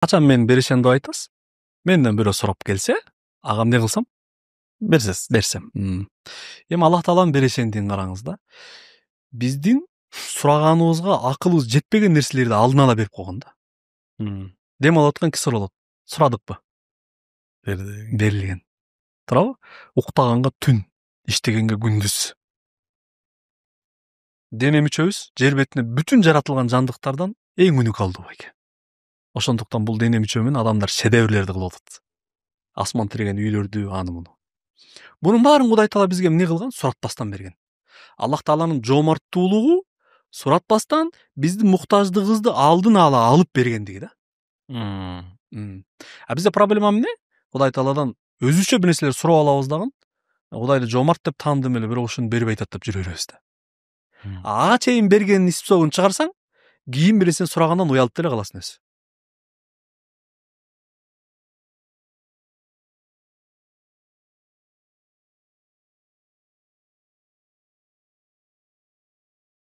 Качан мен беришем деп айтасыз? Менден бирөө сурап келсе, ага эмне кылсам? Берсем. Эми Аллах Тааланын берешендигин караңыз да. Биздин сураганыбызга акылыбыз жетпеген нерселерди алдын ала берип койгон да. Дем алып аткан кисир болот. Сурадыкпы? Берилген. Туурабы? Уктаганга түн, иштегенге күндүз. Дене мүчөбүз жер бетинде бүтүн жаратылган жандыктардан эң уникалдуу экен. Ошондуктан бул дене мүчө менен адамдар шедеврлерди кылып атат. Асман тиреген үйлөрдү, аны муну. Bunun баарын Кудай Таала бизге эмне кылган? Суратпастан берген. Аллах Тааланын жоомарттуулугу суратпастан биздин муктаждыгыбызды алдын ала алып бергендиги да. А бизде проблема эмне? Кудай Тааладан өзүчө бир нерселер сурап алабыз дагы, Кудайды жоомарт деп тааныдым эле, бирок ушуну бербей атат деп жүрө беребиз да. Ага чейин бергенин испсогун чыгарсаң, кийин бир нерсени сурагандан уялып деле каласың өзү.